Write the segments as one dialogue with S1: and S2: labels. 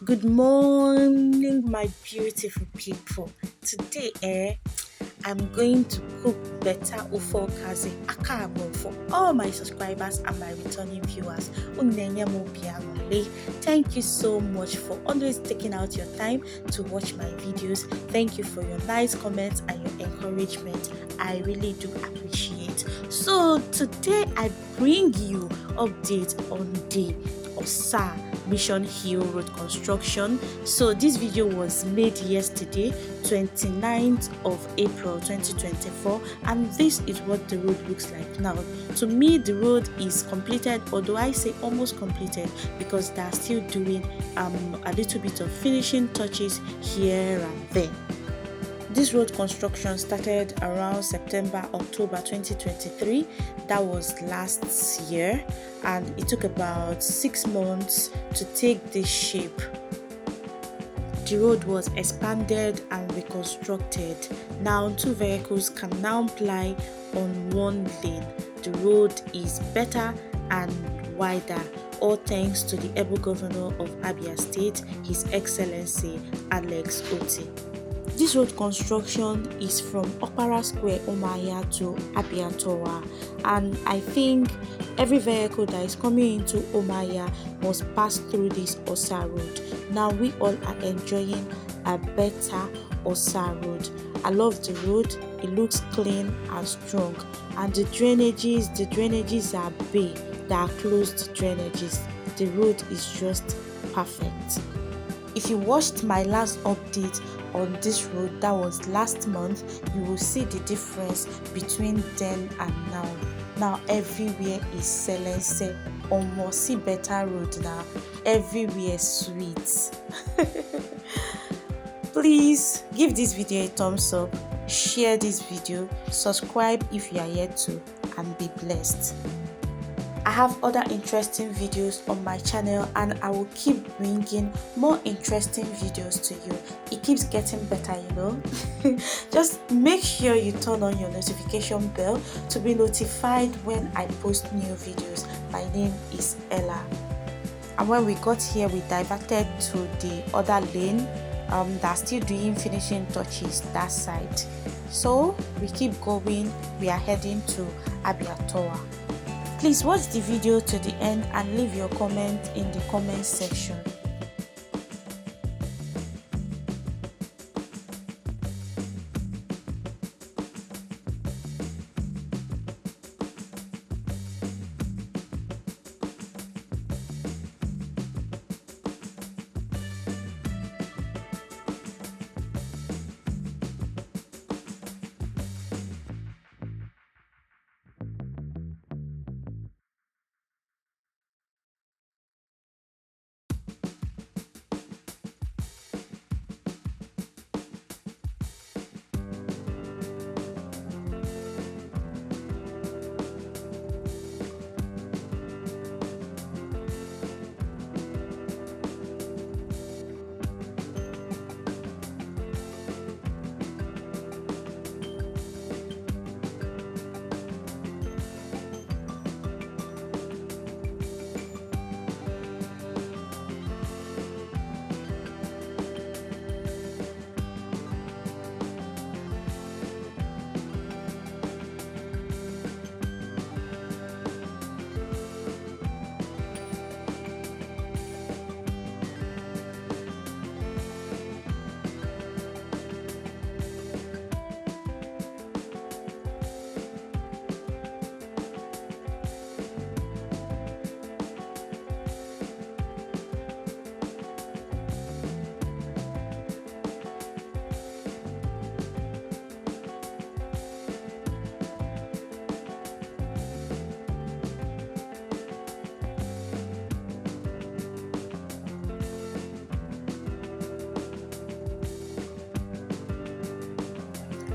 S1: Good morning, my beautiful people. Today, I'm going to cook better ofo kazi akabo for all my subscribers and my returning viewers. Thank you so much for always taking out your time to watch my videos. Thank you for your nice comments and your encouragement. I really do appreciate. So today I bring you update on the Osa Mission Hill Road construction. So this video was made yesterday, 29th of April 2024, and this is what the road looks like now. To me, the road is completed, although I say almost completed because they are still doing a little bit of finishing touches here and there. This road construction started around September, October 2023. That was last year, and it took about 6 months to take this shape. The road was expanded and reconstructed. Now 2 vehicles can now ply on 1 lane. The road is better and wider, all thanks to the able governor of Abia State, His Excellency Alex Oti. This road construction is from Okpara Square, Umuahia to Abia Tower, and I think every vehicle that is coming into Umuahia must pass through this Osa road. Now we all are enjoying a better Osa road. I love the road. It looks clean and strong, and the drainages are big. They are closed drainages. The road is just perfect. If you watched my last update on this road, that was last month, you will see the difference between then and now. Now everywhere is selese, almost see better road now. Everywhere sweet. Please give this video a thumbs up, share this video, subscribe if you are yet to, and be blessed. I have other interesting videos on my channel, and I will keep bringing more interesting videos to you. It keeps getting better, you know. Just make sure you turn on your notification bell to be notified when I post new videos. My name is Ella. And when we got here, we diverted to the other lane. That's still doing finishing touches that side. So we keep going. We are heading to Abia Tower. Please watch the video to the end and leave your comment in the comment section.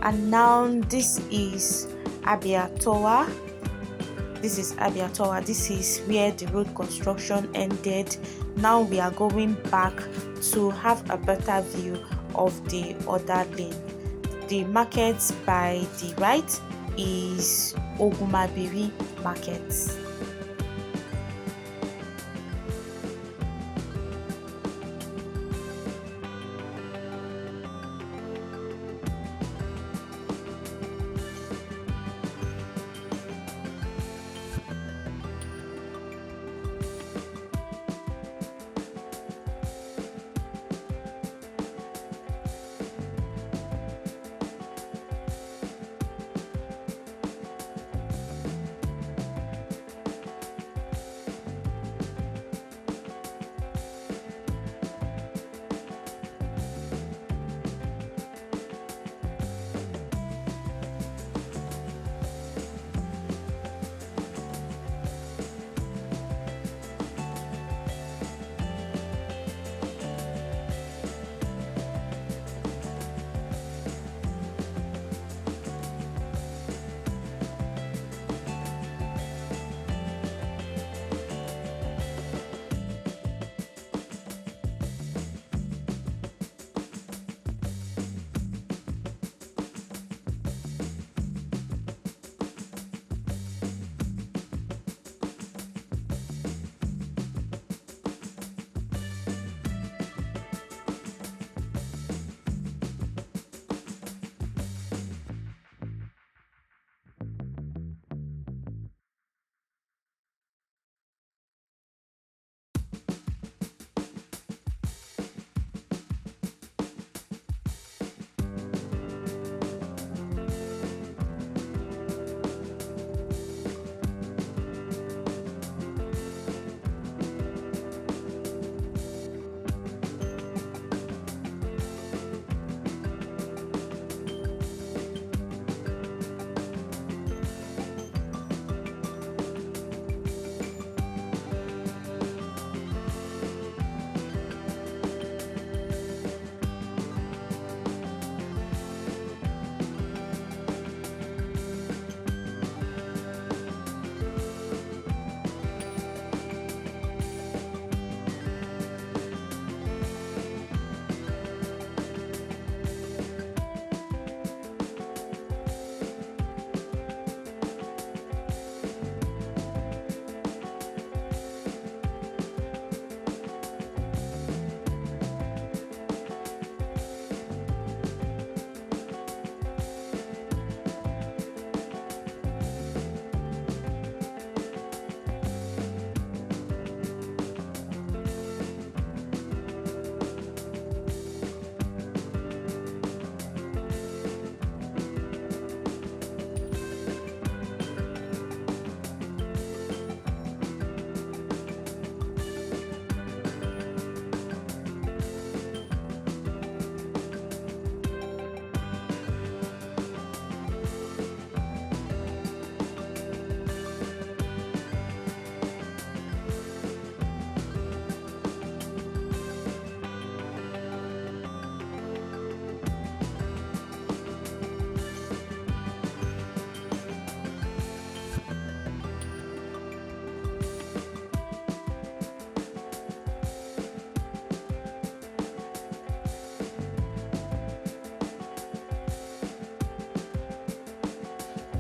S1: And now this is Abia Tower. This is where the road construction ended. Now we are going back to have a better view of the other lane. The market by the right is Ogumabiri Market.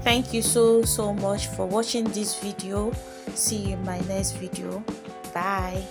S1: Thank you so much for watching this video. See you in my next video. Bye.